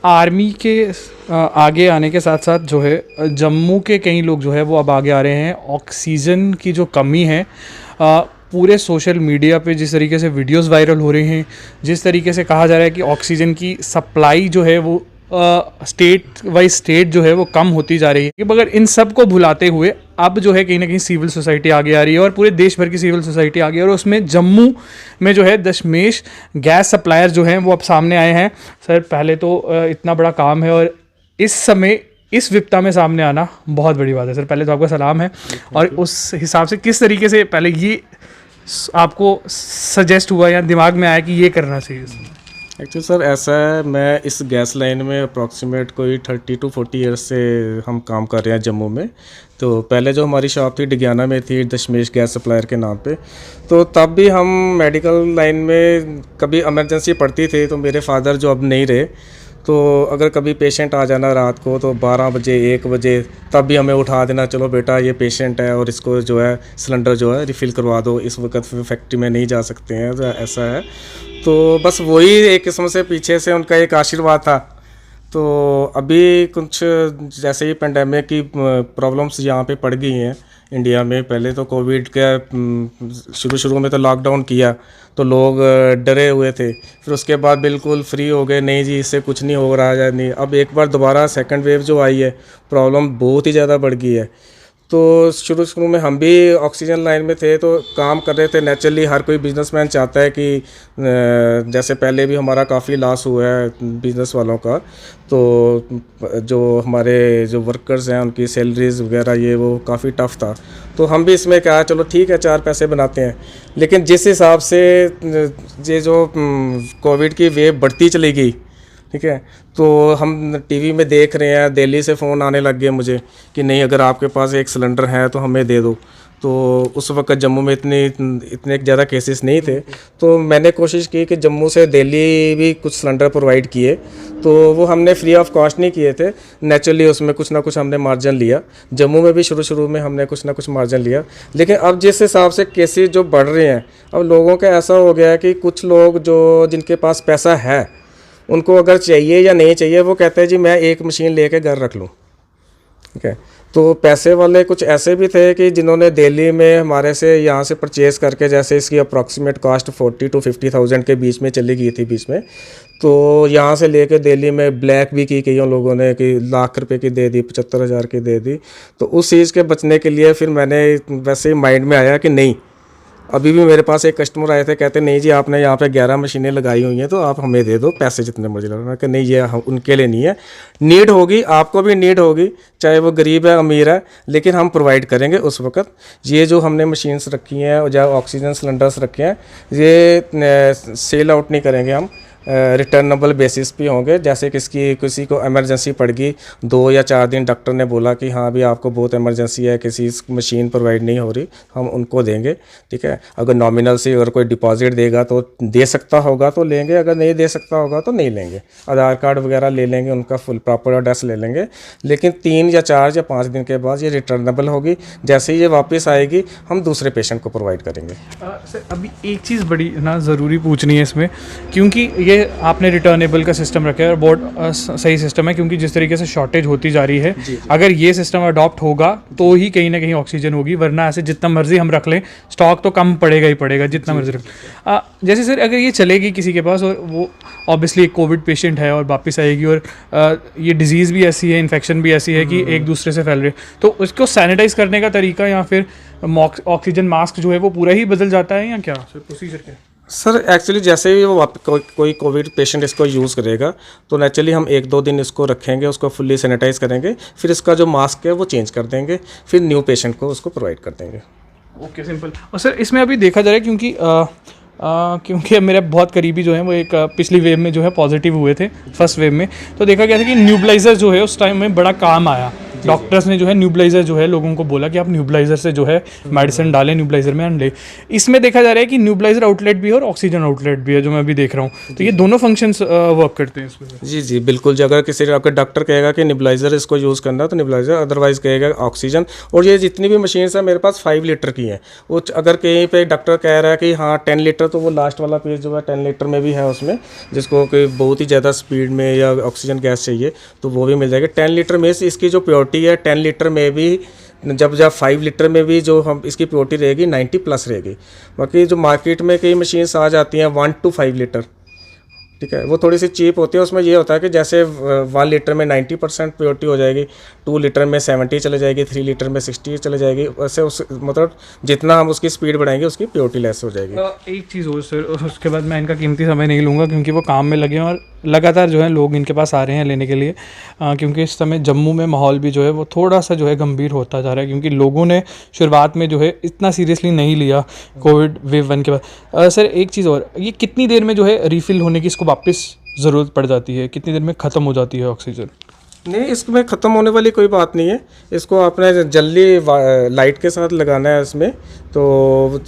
Army के आगे आने के साथ साथ जो है जम्मू के कई लोग जो है वो अब आगे आ रहे हैं। ऑक्सीजन की जो कमी है, पूरे सोशल मीडिया पे जिस तरीके से वीडियोस वायरल हो रहे हैं, जिस तरीके से कहा जा रहा है कि ऑक्सीजन की सप्लाई जो है वो स्टेट वाइज स्टेट जो है वो कम होती जा रही है, मगर इन सब को भुलाते हुए अब जो है कहीं ना कहीं सिविल सोसाइटी आगे आ रही है और पूरे देश भर की सिविल सोसाइटी आगे है। और उसमें जम्मू में जो है दशमेश गैस सप्लायर जो हैं वो अब सामने आए हैं। सर पहले तो इतना बड़ा काम है और इस समय इस विपता में सामने आना बहुत बड़ी बात है। सर पहले तो आपका सलाम है। और उस हिसाब से किस तरीके से पहले ये आपको सजेस्ट हुआ या दिमाग में आया कि ये करना चाहिए? एक्चुअली सर ऐसा है, मैं इस गैस लाइन में अप्रॉक्सीमेट कोई 30 to 40 ईयर्स से हम काम कर रहे हैं जम्मू में। तो पहले जो हमारी शॉप थी डिगियाना में थी, दशमेश गैस सप्लायर के नाम पे। तो तब भी हम मेडिकल लाइन में कभी इमरजेंसी पड़ती थी तो मेरे फादर जो अब नहीं रहे, तो अगर कभी पेशेंट आ जाना रात को तो 12 बजे 1 बजे तब भी हमें उठा देना, चलो बेटा ये पेशेंट है और इसको जो है सिलेंडर जो है रिफ़िल करवा दो, इस वक्त फैक्ट्री में नहीं जा सकते हैं। तो ऐसा है, तो बस वही एक किस्म से पीछे से उनका एक आशीर्वाद था। तो अभी कुछ जैसे ही पेंडेमिक की प्रॉब्लम्स यहाँ पे पड़ गई हैं इंडिया में। पहले तो कोविड के शुरू में तो लॉकडाउन किया तो लोग डरे हुए थे, फिर उसके बाद बिल्कुल फ्री हो गए, नहीं जी इससे कुछ नहीं हो रहा है नहीं। अब एक बार दोबारा सेकंड वेव जो आई है, प्रॉब्लम बहुत ही ज़्यादा बढ़ गई है। तो शुरू में हम भी ऑक्सीजन लाइन में थे तो काम कर रहे थे। नेचुरली हर कोई बिजनेसमैन चाहता है कि जैसे पहले भी हमारा काफ़ी लॉस हुआ है बिज़नेस वालों का, तो जो हमारे जो वर्कर्स हैं उनकी सैलरीज वगैरह ये वो काफ़ी टफ़ था। तो हम भी इसमें कहा चलो ठीक है 4 पैसे बनाते हैं। लेकिन जिस हिसाब से ये जो कोविड की वेव बढ़ती चली गई, ठीक है, तो हम टीवी में देख रहे हैं, दिल्ली से फ़ोन आने लग गए मुझे कि नहीं अगर आपके पास एक सिलेंडर है तो हमें दे दो। तो उस वक्त जम्मू में इतने ज़्यादा केसेस नहीं थे, तो मैंने कोशिश की कि जम्मू से दिल्ली भी कुछ सिलेंडर प्रोवाइड किए। तो वो हमने फ्री ऑफ कॉस्ट नहीं किए थे, नेचुरली उसमें कुछ ना कुछ हमने मार्जिन लिया। जम्मू में भी शुरू में हमने कुछ ना कुछ मार्जिन लिया। लेकिन अब जिस हिसाब से केसेस जो बढ़ रहे हैं, अब लोगों का ऐसा हो गया है कि कुछ लोग जो जिनके पास पैसा है उनको अगर चाहिए या नहीं चाहिए, वो कहते हैं जी मैं एक मशीन लेके घर रख लूँ, ठीक है। तो पैसे वाले कुछ ऐसे भी थे कि जिन्होंने दिल्ली में हमारे से यहाँ से परचेज़ करके, जैसे इसकी अप्रॉक्सीमेट कॉस्ट 40 to 50,000 के बीच में चली गई थी बीच में, तो यहाँ से लेके दिल्ली में ब्लैक भी की कईयों लोगों ने कि लाख रुपए की दे दी, 75,000 की दे दी। तो उस चीज़ के बचने के लिए फिर मैंने वैसे ही माइंड में आया कि नहीं, अभी भी मेरे पास एक कस्टमर आए थे, कहते नहीं जी आपने यहाँ पे 11 मशीनें लगाई हुई हैं तो आप हमें दे दो पैसे जितने मर्जी लगा। मैं कि नहीं ये उनके लिए नहीं है, नीड होगी आपको भी नीड होगी, चाहे वो गरीब है अमीर है, लेकिन हम प्रोवाइड करेंगे उस वक्त। ये जो हमने मशीन्स रखी हैं और जो ऑक्सीजन सिलेंडर्स रखे हैं, ये सेल आउट नहीं करेंगे हम, रिटर्नेबल बेसिस पे होंगे। जैसे किसी को इमरजेंसी पड़ गई 2 या 4 दिन, डॉक्टर ने बोला कि हाँ भी आपको बहुत इमरजेंसी है, किसी मशीन प्रोवाइड नहीं हो रही, हम उनको देंगे, ठीक है। अगर नॉमिनल से अगर कोई डिपॉजिट देगा तो दे सकता होगा तो लेंगे, अगर नहीं दे सकता होगा तो नहीं लेंगे। आधार कार्ड वगैरह ले लेंगे, उनका फुल प्रॉपर एड्रेस ले लेंगे। लेकिन 3 या 4 या 5 दिन के बाद ये रिटर्नेबल होगी। जैसे ही ये वापस आएगी हम दूसरे पेशेंट को प्रोवाइड करेंगे। सर अभी एक चीज़ बड़ी ना ज़रूरी पूछनी है इसमें, क्योंकि ये आपने रिटर्नेबल का सिस्टम रखा है और बहुत सही सिस्टम है, क्योंकि जिस तरीके से शॉर्टेज होती जा रही है, अगर ये सिस्टम अडॉप्ट होगा तो ही कहीं ना कहीं ऑक्सीजन होगी, वरना ऐसे जितना मर्जी हम रख लें स्टॉक तो कम पड़ेगा ही पड़ेगा जितना मर्जी रख। जैसे सर अगर ये चलेगी किसी के पास और वो ऑब्वियसली एक कोविड पेशेंट है और वापस आएगी और ये डिजीज़ भी ऐसी है, इन्फेक्शन भी ऐसी है कि एक दूसरे से फैल रही है, तो उसको सैनिटाइज करने का तरीका या फिर ऑक्सीजन मास्क जो है वो पूरा ही बदल जाता है या क्या प्रोसीजर क्या? सर एक्चुअली जैसे ही वो कोई कोविड पेशेंट इसको यूज़ करेगा तो नेचुरली हम 1-2 दिन इसको रखेंगे, उसको फुल्ली सैनिटाइज करेंगे, फिर इसका जो मास्क है वो चेंज कर देंगे, फिर न्यू पेशेंट को उसको प्रोवाइड कर देंगे। Okay simple. और सर इसमें अभी देखा जा रहा है क्योंकि मेरे बहुत करीबी जो हैं वो एक पिछली वेव में जो है पॉजिटिव हुए थे, फर्स्ट वेव में, तो देखा गया था कि न्यूबलाइज़र जो है उस टाइम में बड़ा काम आया। डॉक्टर्स ने जो है न्यूबलाइजर जो है लोगों को बोला कि आप न्यूबलाइजर से जो है मेडिसिन डालें, न्यूबलाइजर में अंडे। इसमें देखा जा रहा है कि न्यूबलाइजर आउटलेट भी है और ऑक्सीजन आउटलेट भी है, जो मैं अभी देख रहा हूँ। तो ये दोनों फंक्शंस वर्क करते हैं इसमें। जी जी बिल्कुल। जो अगर किसी आपका डॉक्टर कहेगा कि निबलाइज़र इसको यूज़ करना है तो निबलाइज़र, अदरवाइज़ कहेगा ऑक्सीजन। और ये जितनी भी मशीन्स है मेरे पास 5 लीटर की हैं। वो अगर कहीं पे डॉक्टर कह रहा है कि हाँ 10 लीटर, तो वो लास्ट वाला पेज जो है 10 लीटर में भी है उसमें, जिसको कि बहुत ही ज़्यादा स्पीड में या ऑक्सीजन गैस चाहिए तो वो भी मिल जाएगी। 10 लीटर में से इसकी जो प्योरिटी है 10 लीटर में भी, जब 5 लीटर में भी जो हम इसकी प्योरिटी रहेगी 90+ रहेगी। बाकी जो मार्केट में कई मशीन्स आ जाती हैं 1 to 5 लीटर, ठीक है, वो थोड़ी सी चीप होती है। उसमें ये होता है कि जैसे 1 लीटर में 90% प्योरिटी हो जाएगी, 2 लीटर में 70 चले जाएगी, 3 लीटर में 60 चले जाएगी। वैसे उस मतलब जितना हम उसकी स्पीड बढ़ाएंगे उसकी प्योरिटी लेस हो जाएगी। एक चीज़ और सर, उसके बाद मैं इनका कीमती समय नहीं लूँगा क्योंकि वो काम में लगे हैं और लगातार जो है लोग इनके पास आ रहे हैं लेने के लिए, क्योंकि इस समय जम्मू में माहौल भी जो है वो थोड़ा सा जो है गंभीर होता जा रहा है, क्योंकि लोगों ने शुरुआत में जो है इतना सीरियसली नहीं लिया कोविड वेव 1 के बाद। सर एक चीज़ और, ये कितनी देर में जो है रिफ़िल होने की इसको वापस ज़रूरत पड़ जाती है, कितनी देर में ख़त्म हो जाती है ऑक्सीजन? नहीं, इसमें ख़त्म होने वाली कोई बात नहीं है। इसको आपने जल्दी लाइट के साथ लगाना है इसमें, तो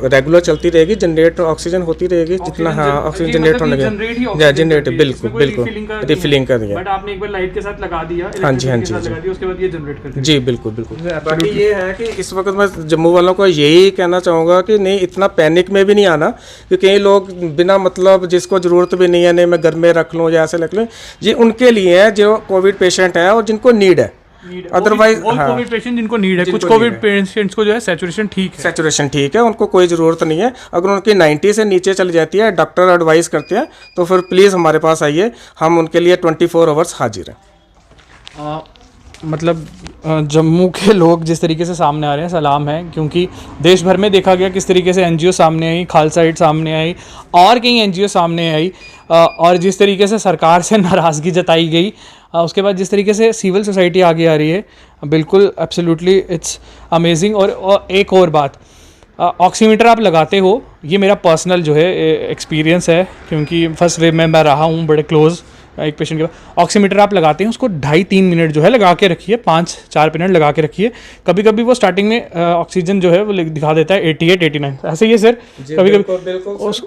रेगुलर चलती रहेगी, जनरेट ऑक्सीजन होती रहेगी जितना। हाँ, ऑक्सीजन जनरेट होने का जनरेट बिल्कुल बिल्कुल रिफिलिंग कर दिया। बट आपने एक बार लाइट के साथ लगा दिया, हाँ जी हाँ जी उसके बाद ये जनरेट कर जी बिल्कुल बिल्कुल। बाकी ये है कि इस वक्त मैं जम्मू वालों को यही कहना चाहूँगा कि नहीं, इतना पैनिक में भी नहीं आना, क्योंकि कई लोग बिना मतलब जिसको ज़रूरत भी नहीं है, नहीं मैं घर में रख लूँ या ऐसे रख लूँ, ये उनके लिए है जो कोविड पेशेंट है और जिनको नीड है। अदरवाइज कोविड पेशेंट जिनको नीड है, कुछ कोविड पेशेंट्स को जो है सैचुरेशन ठीक है, उनको कोई ज़रूरत नहीं है। अगर उनकी 90 से नीचे चली जाती है, डॉक्टर एडवाइस करते हैं, तो फिर प्लीज़ हमारे पास आइए, हम उनके लिए 24 आवर्स हाजिर हैं। मतलब जम्मू के लोग जिस तरीके से सामने आ रहे हैं, सलाम है, क्योंकि देश भर में देखा गया किस तरीके से एनजीओ सामने आई, खालसा एड सामने आई और कई एनजीओ सामने आई, और जिस तरीके से सरकार से नाराज़गी जताई गई, उसके बाद जिस तरीके से सिविल सोसाइटी आगे आ रही है, बिल्कुल एब्सोल्युटली इट्स अमेजिंग। और एक और बात, ऑक्सीमीटर आप लगाते हो, ये मेरा पर्सनल जो है एक्सपीरियंस है, क्योंकि फर्स्ट वेव में मैं रहा हूँ बड़े क्लोज एक पेशेंट के बाद। ऑक्सीमीटर आप लगाते हैं, उसको 2.5-3 मिनट जो है लगा के रखिए, 5-4 मिनट लगा के रखिए। कभी कभी वो स्टार्टिंग में ऑक्सीजन जो है वो दिखा देता है 88-89, ऐसे ही है सर। कभी कभी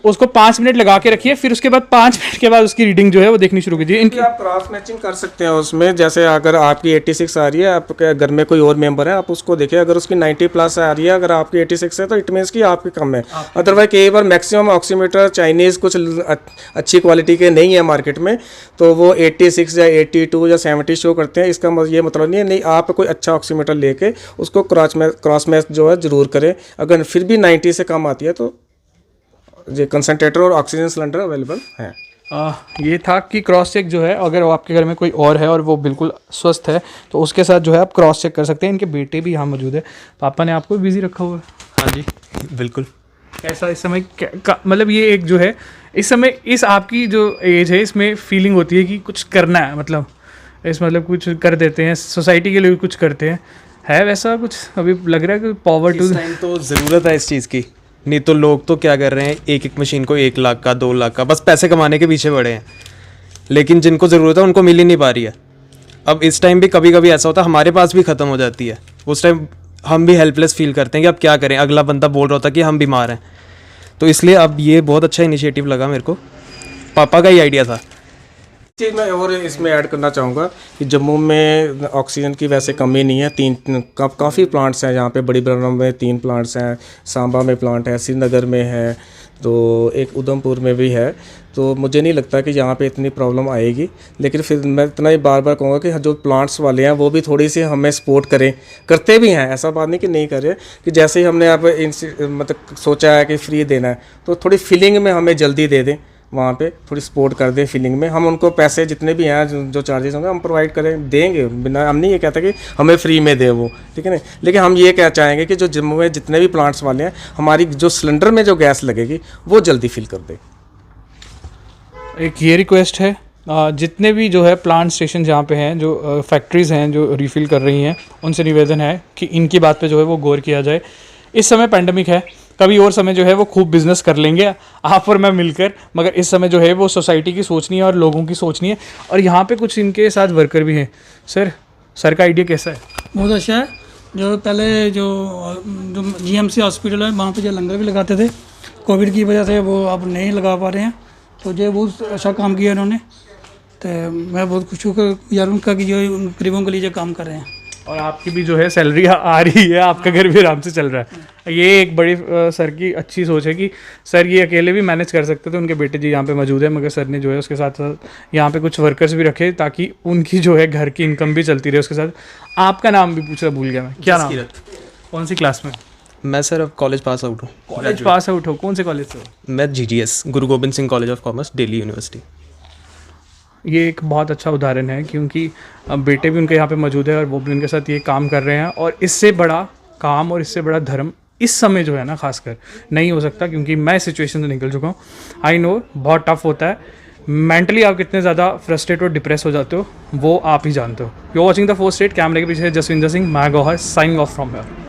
उसको 5 मिनट लगा के रखिए, फिर उसके बाद 5 मिनट के बाद उसकी रीडिंग जो है वो देखनी शुरू कीजिए। इनकी आप क्रॉस मैचिंग कर सकते हैं उसमें, जैसे अगर आपकी 86 आ रही है, आपके घर में कोई और मेंबर है, आप उसको देखिए, अगर उसकी 90+ आ रही है, अगर आपकी 86 है तो इट मीन्स कि आपकी कम है। अदरवाइज कई बार मैक्सिमम ऑक्सीमीटर चाइनीज़ कुछ अच्छी क्वालिटी के नहीं है मार्केट में, तो वो 86 या 82 या 70 शो करते हैं। इसका ये मतलब नहीं है, नहीं, आप कोई अच्छा ऑक्सीमीटर लेके उसको क्रॉस मैच जो है ज़रूर करें। अगर फिर भी 90 से कम आती है तो ये कंसनट्रेटर और ऑक्सीजन सिलेंडर अवेलेबल हैं। ये था कि क्रॉस चेक जो है, अगर आपके घर में कोई और है और वो बिल्कुल स्वस्थ है तो उसके साथ जो है आप क्रॉस चेक कर सकते हैं। इनके बेटे भी यहाँ मौजूद है। पापा ने आपको बिजी रखा हुआ है? हाँ जी बिल्कुल। कैसा इस समय मतलब ये एक जो है इस समय इस आपकी जो एज है इसमें फीलिंग होती है कि कुछ करना है, मतलब कुछ कर देते हैं, सोसाइटी के लिए भी कुछ करते हैं, है वैसा कुछ अभी लग रहा है कि पावर टू टाइम तो ज़रूरत है इस चीज़ की, नहीं तो लोग तो क्या कर रहे हैं, एक मशीन को 1 लाख का 2 लाख का बस पैसे कमाने के पीछे पड़े हैं, लेकिन जिनको ज़रूरत है उनको मिल ही नहीं पा रही है। अब इस टाइम भी कभी कभी ऐसा होता है हमारे पास भी ख़त्म हो जाती है, उस टाइम हम भी हेल्पलेस फील करते हैं कि अब क्या करें। अगला बंदा बोल रहा होता कि हम बीमार हैं, तो इसलिए अब ये बहुत अच्छा इनिशिएटिव लगा मेरे को, पापा का ही आइडिया था। चीज़ मैं और इसमें ऐड करना चाहूँगा कि जम्मू में ऑक्सीजन की वैसे कमी नहीं है। काफ़ी प्लांट्स हैं यहाँ पे, बड़ी ब्रह्म में 3 प्लांट्स हैं, सांबा में प्लांट है, श्रीनगर में है, तो एक उधमपुर में भी है। तो मुझे नहीं लगता कि यहाँ पे इतनी प्रॉब्लम आएगी, लेकिन फिर मैं इतना ही बार बार कहूँगा कि जो प्लांट्स वाले हैं वो भी थोड़ी सी हमें सपोर्ट करें, करते भी हैं, ऐसा बात नहीं कि नहीं कर रहे। कि जैसे ही हमने अब मतलब सोचा है कि फ्री देना है, तो थोड़ी फिलिंग में हमें जल्दी दे दें, वहाँ पे थोड़ी सपोर्ट कर दें फिलिंग में। हम उनको पैसे जितने भी हैं जो चार्जेस होंगे हम प्रोवाइड करें, देंगे, बिना, हम नहीं ये कहते कि हमें फ्री में दे वो, ठीक है ना। लेकिन हम ये क्या चाहेंगे कि जो जम्मू में जितने भी प्लांट्स वाले हैं, हमारी जो सिलेंडर में जो गैस लगेगी वो जल्दी फिल कर दें। एक ये रिक्वेस्ट है, जितने भी जो है प्लांट स्टेशन जहाँ पे हैं, जो फैक्ट्रीज़ हैं जो रिफ़िल कर रही हैं, उनसे निवेदन है कि इनकी बात पे जो है वो गौर किया जाए। इस समय पैंडमिक है, कभी और समय जो है वो खूब बिजनेस कर लेंगे आप और मैं मिलकर, मगर इस समय जो है वो सोसाइटी की सोचनी है और लोगों की सोचनी है। और यहाँ पे कुछ इनके साथ वर्कर भी हैं। सर सर का आइडिया कैसा है? बहुत अच्छा है। जो पहले जो जीएमसी हॉस्पिटल है वहाँ पे जो लंगर भी लगाते थे, कोविड की वजह से वो अब नहीं लगा पा रहे हैं, तो जो बहुत अच्छा काम किया इन्होंने। तो मैं बहुत खुश हूँ यार उनका कि जो उन गरीबों के लिए जो काम कर रहे हैं। और आपकी भी जो है सैलरी आ रही है, आपका घर भी आराम से चल रहा है। ये एक बड़ी सर की अच्छी सोच है कि सर ये अकेले भी मैनेज कर सकते थे, उनके बेटे जी यहाँ पे मौजूद है, मगर सर ने जो है उसके साथ साथ यहाँ पे कुछ वर्कर्स भी रखे ताकि उनकी जो है घर की इनकम भी चलती रहे। उसके साथ आपका नाम भी पूछना भूल गया मैं, क्या नाम? कौन सी क्लास में? मैं सर अब कॉलेज पास आउट हूँ। कॉलेज पास आउट हो? कौन से कॉलेज से हो? मैं GGS Guru Gobind Singh college of commerce, Delhi university. ये एक बहुत अच्छा उदाहरण है क्योंकि अब बेटे भी उनके यहाँ पे मौजूद है और वो भी उनके साथ ये काम कर रहे हैं, और इससे बड़ा काम और इससे बड़ा धर्म इस समय जो है ना खासकर नहीं हो सकता, क्योंकि मैं इस सिचुएशन से निकल चुका हूँ। आई नो बहुत टफ होता है, मेंटली आप कितने ज़्यादा फ्रस्ट्रेट और डिप्रेस हो जाते हो वो आप ही जानते हो। You are watching the fourth state. कैमरे के पीछे जसविंदर सिंह, मैं Gauhar, signing off from here.